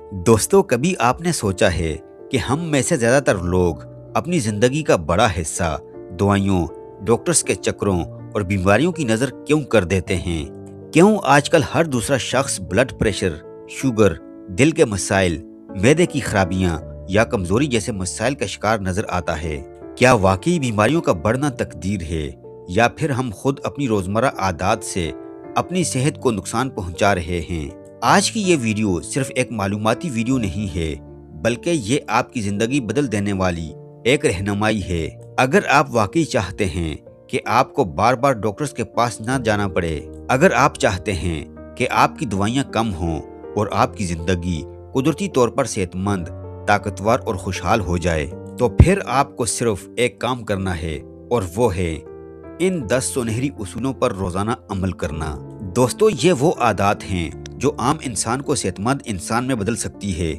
दोस्तों, कभी आपने सोचा है कि हम में से ज़्यादातर लोग अपनी ज़िंदगी का बड़ा हिस्सा दवाइयों, डॉक्टर्स के चक्रों और बीमारियों की नज़र क्यों कर देते हैं? क्यों आजकल हर दूसरा शख्स ब्लड प्रेशर, शुगर, दिल के मसाइल, मैदे की खराबियां या कमज़ोरी जैसे मसाइल का शिकार नज़र आता है? क्या वाकई बीमारियों का बढ़ना तकदीर है या फिर हम खुद अपनी रोज़मर्रा आदत से अपनी सेहत को नुकसान पहुंचा रहे हैं? आज की ये वीडियो सिर्फ एक मालूमाती वीडियो नहीं है, बल्कि ये आपकी ज़िंदगी बदल देने वाली एक रहनुमाई है। अगर आप वाकई चाहते हैं कि आपको बार बार डॉक्टर्स के पास ना जाना पड़े, अगर आप चाहते हैं कि आपकी दवाइयाँ कम हों और आपकी ज़िंदगी कुदरती तौर पर सेहतमंद, ताकतवर और खुशहाल हो जाए, तो फिर आपको सिर्फ एक काम करना है और वो है इन 10 सुनहरी उसूलों पर रोज़ाना अमल करना। दोस्तों, ये वो आदत हैं जो आम इंसान को सेहतमंद इंसान में बदल सकती है।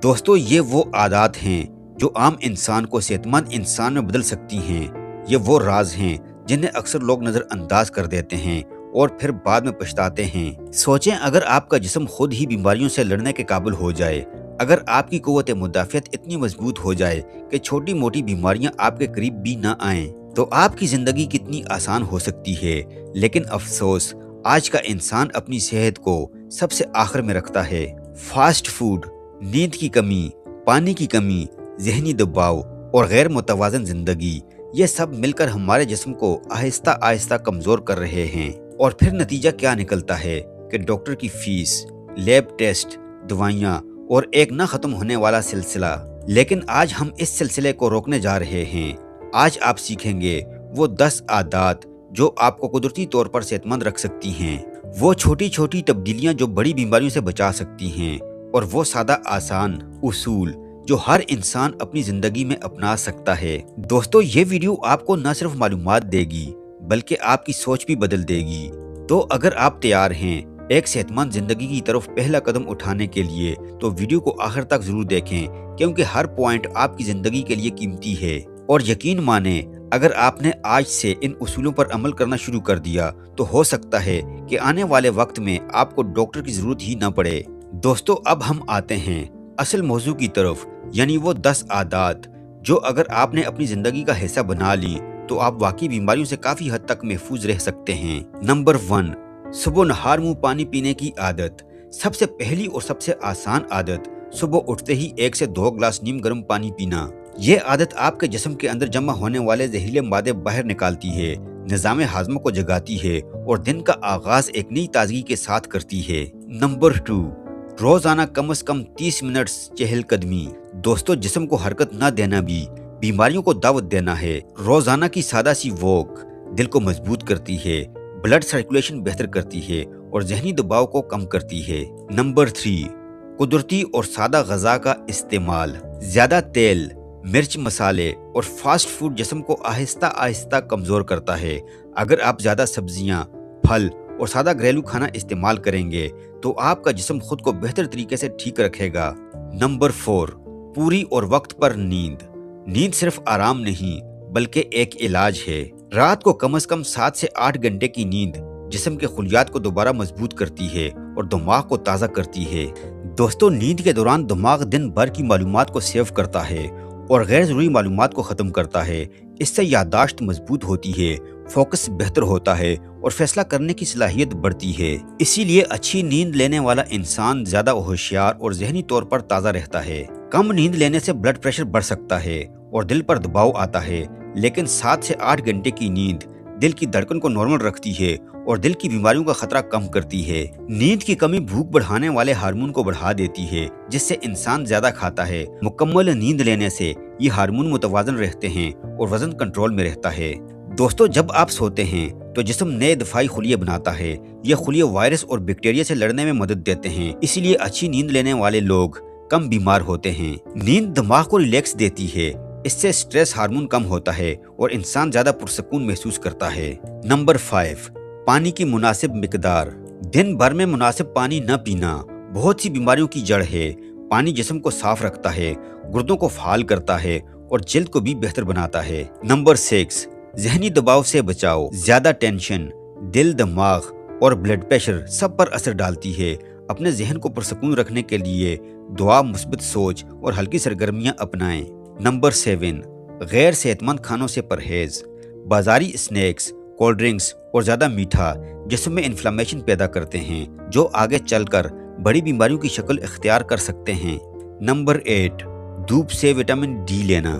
दोस्तों, ये वो आदत हैं जो आम इंसान को सेहतमंद इंसान में बदल सकती हैं। ये वो राज हैं जिन्हें अक्सर लोग नज़रअंदाज कर देते हैं और फिर बाद में पछताते हैं। सोचें, अगर आपका जिस्म खुद ही बीमारियों से लड़ने के काबिल हो जाए, अगर आपकी कुव्वत मुदाफ़ियत इतनी मजबूत हो जाए कि छोटी मोटी बीमारियां आपके करीब भी ना आएं, तो आपकी ज़िंदगी कितनी आसान हो सकती है। लेकिन अफसोस, आज का इंसान अपनी सेहत को सबसे आखिर में रखता है। फास्ट फूड, नींद की कमी, पानी की कमी, जहनी दबाव और गैर मुतवाज़न ज़िंदगी, ये सब मिलकर हमारे जिस्म को आहिस्ता आहिस्ता कमज़ोर कर रहे हैं। और फिर नतीजा क्या निकलता है कि डॉक्टर की फीस, लैब टेस्ट, दवाइयाँ और एक न ख़त्म होने वाला सिलसिला। लेकिन आज हम इस सिलसिले को रोकने जा रहे हैं। आज आप सीखेंगे वो 10 आदत जो आपको कुदरती तौर पर सेहतमंद रख सकती हैं, वो छोटी छोटी तब्दीलियां जो बड़ी बीमारियों से बचा सकती हैं, और वो सादा आसान उसूल जो हर इंसान अपनी ज़िंदगी में अपना सकता है। दोस्तों, ये वीडियो आपको न सिर्फ मालूमात देगी बल्कि आपकी सोच भी बदल देगी। तो अगर आप तैयार हैं एक सेहतमंद ज़िंदगी की तरफ पहला कदम उठाने के लिए, तो वीडियो को आखिर तक ज़रूर देखें, क्योंकि हर पॉइंट आपकी ज़िंदगी के लिए कीमती है। और यकीन माने, अगर आपने आज से इन उसूलों पर अमल करना शुरू कर दिया, तो हो सकता है कि आने वाले वक्त में आपको डॉक्टर की ज़रूरत ही ना पड़े। दोस्तों, अब हम आते हैं असल मौजू की तरफ, यानी वो 10 आदत जो अगर आपने अपनी ज़िंदगी का हिस्सा बना ली, तो आप वाकई बीमारियों से काफ़ी हद तक महफूज रह सकते हैं। नंबर 1, सुबह नहार मुँह पानी पीने की आदत। सबसे पहली और सबसे आसान आदत, सुबह उठते ही 1 से 2 गिलास नीम गर्म पानी पीना। ये आदत आपके जिस्म के अंदर जमा होने वाले जहरीले मादे बाहर निकालती है, निज़ाम हाज़मा को जगाती है और दिन का आगाज एक नई ताजगी के साथ करती है। नंबर 2, रोजाना कम से कम 30 मिनट चहलकदमी। दोस्तों, जिस्म को हरकत न देना भी बीमारियों को दावत देना है। रोजाना की सादा सी वॉक दिल को मजबूत करती है, ब्लड सर्कुलेशन बेहतर करती है और जहनी दबाव को कम करती है। नंबर 3, कुदरती और सादा गज़ा का इस्तेमाल। ज्यादा तेल, मिर्च, मसाले और फास्ट फूड जिस्म को आहिस्ता आहिस्ता कमज़ोर करता है। अगर आप ज़्यादा सब्जियां, फल और सादा घरेलू खाना इस्तेमाल करेंगे, तो आपका जिस्म खुद को बेहतर तरीके से ठीक रखेगा। नंबर 4, पूरी और वक्त पर नींद। नींद सिर्फ आराम नहीं, बल्कि एक इलाज है। रात को कम से कम 7 से 8 घंटे की नींद जिस्म के खुलियात को दोबारा मजबूत करती है और दिमाग को ताज़ा करती है। दोस्तों, नींद के दौरान दिमाग दिन भर की मालूमात को सेव करता है और गैर ज़रूरी मालूमात को ख़त्म करता है। इससे याददाश्त मजबूत होती है, फोकस बेहतर होता है और फैसला करने की सलाहियत बढ़ती है। इसीलिए अच्छी नींद लेने वाला इंसान ज़्यादा होशियार और जहनी तौर पर ताज़ा रहता है। कम नींद लेने से ब्लड प्रेशर बढ़ सकता है और दिल पर दबाव आता है, लेकिन 7 से 8 घंटे की नींद दिल की धड़कन को नॉर्मल रखती है और दिल की बीमारियों का खतरा कम करती है। नींद की कमी भूख बढ़ाने वाले हार्मोन को बढ़ा देती है, जिससे इंसान ज्यादा खाता है। मुकम्मल नींद लेने से ये हार्मोन मुतवाजन रहते हैं और वजन कंट्रोल में रहता है। दोस्तों, जब आप सोते हैं तो जिस्म नए दफाई खुलिये बनाता है। ये खुलिये वायरस और बैक्टीरिया से लड़ने में मदद देते हैं, इसीलिए अच्छी नींद लेने वाले लोग कम बीमार होते हैं। नींद दिमाग को रिलैक्स देती है, इससे स्ट्रेस हार्मोन कम होता है और इंसान ज्यादा पुरसकून महसूस करता है। नंबर 5, पानी की मुनासिब मिकदार। दिन भर में मुनासिब पानी न पीना बहुत सी बीमारियों की जड़ है। पानी जिस्म को साफ रखता है, गुर्दों को फाल करता है और जल्द को भी बेहतर बनाता है। नंबर 6, जहनी दबाव से बचाओ। ज्यादा टेंशन दिल, दिमाग और ब्लड प्रेशर सब पर असर डालती है। अपने जहन को पुरसकून रखने के लिए दुआ, मुस्बत सोच और हल्की सरगर्मियां अपनाएं। नंबर 7, गैर सेहतमंद खानों से परहेज। बाजारी स्नैक्स, कोल्ड ड्रिंक्स और ज़्यादा मीठा जिस्म में इन्फ्लेमेशन पैदा करते हैं, जो आगे चलकर बड़ी बीमारियों की शक्ल इख्तियार कर सकते हैं। नंबर 8, धूप से विटामिन डी लेना।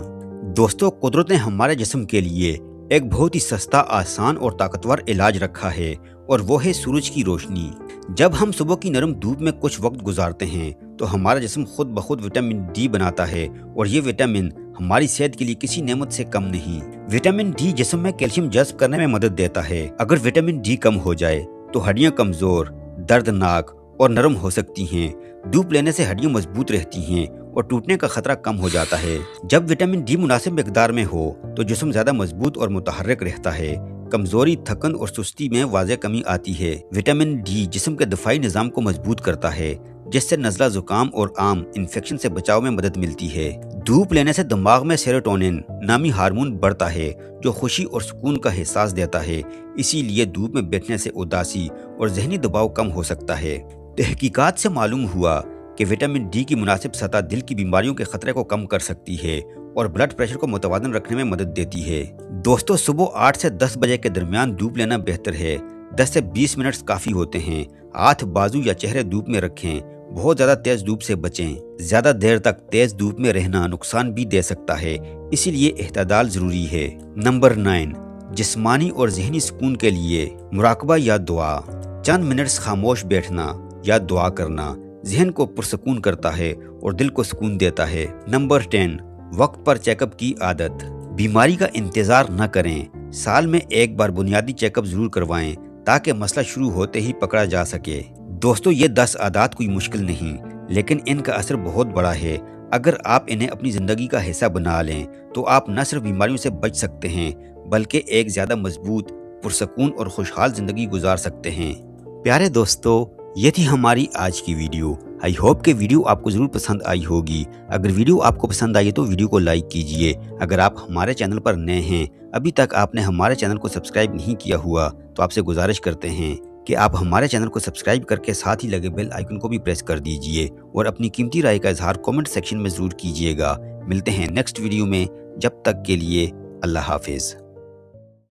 दोस्तों, कुदरत ने हमारे जिस्म के लिए एक बहुत ही सस्ता, आसान और ताकतवर इलाज रखा है, और वो है सूरज की रोशनी। जब हम सुबह की नरम धूप में कुछ वक्त गुजारते हैं तो हमारा जिस्म खुद ब खुद विटामिन डी बनाता है, और ये विटामिन हमारी सेहत के लिए किसी नेमत से कम नहीं। विटामिन डी जिस्म में कैल्शियम जज्ब करने में मदद देता है। अगर विटामिन डी कम हो जाए तो हड्डियां कमजोर, दर्दनाक और नरम हो सकती हैं। धूप लेने से हड्डियां मजबूत रहती हैं और टूटने का खतरा कम हो जाता है। जब विटामिन डी मुनासिब मिकदार में हो तो जिस्म ज्यादा मजबूत और मुतहर्रिक रहता है। कमजोरी, थकन और सुस्ती में वाज़ेह कमी आती है। विटामिन डी जिस्म के दफाई निज़ाम को मजबूत करता है, जिससे नज़ला, जुकाम और आम इन्फेक्शन से बचाव में मदद मिलती है। धूप लेने से दिमाग में सेरोटोनिन नामी हार्मोन बढ़ता है, जो खुशी और सुकून का एहसास देता है। इसीलिए धूप में बैठने से उदासी और जहनी दबाव कम हो सकता है। तहकीकात से मालूम हुआ कि विटामिन डी की मुनासिब सतह दिल की बीमारियों के खतरे को कम कर सकती है और ब्लड प्रेशर को मुतवाज़न रखने में मदद देती है। दोस्तों, सुबह 8 से 10 बजे के दरमियान धूप लेना बेहतर है। 10 से 20 मिनट काफ़ी होते हैं। हाथ, बाजू या चेहरे धूप में रखें। बहुत ज़्यादा तेज़ धूप से बचें। ज़्यादा देर तक तेज़ धूप में रहना नुकसान भी दे सकता है, इसीलिए एहतियात ज़रूरी है। नंबर 9, जिस्मानी और जहनी सुकून के लिए मुराकबा या दुआ। चंद मिनट्स खामोश बैठना या दुआ करना जहन को पुरसकून करता है और दिल को सुकून देता है। नंबर 10, वक्त पर चेकअप की आदत। बीमारी का इंतजार न करें। साल में एक बार बुनियादी चेकअप जरूर करवाएं, ताकि मसला शुरू होते ही पकड़ा जा सके। दोस्तों, ये 10 आदत कोई मुश्किल नहीं, लेकिन इनका असर बहुत बड़ा है। अगर आप इन्हें अपनी जिंदगी का हिस्सा बना लें तो आप न सिर्फ बीमारियों से बच सकते हैं, बल्कि एक ज्यादा मजबूत, पुरसकून और खुशहाल जिंदगी गुजार सकते हैं। प्यारे दोस्तों, ये थी हमारी आज की वीडियो। आई होप कि वीडियो आपको ज़रूर पसंद आई होगी। अगर वीडियो आपको पसंद आई तो वीडियो को लाइक कीजिए। अगर आप हमारे चैनल पर नए हैं, अभी तक आपने हमारे चैनल को सब्सक्राइब नहीं किया हुआ, तो आपसे गुजारिश करते हैं कि आप हमारे चैनल को सब्सक्राइब करके साथ ही लगे बेल आइकन को भी प्रेस कर दीजिए, और अपनी कीमती राय का इजहार कमेंट सेक्शन में ज़रूर कीजिएगा। मिलते हैं नेक्स्ट वीडियो में। जब तक के लिए अल्लाह हाफिज़।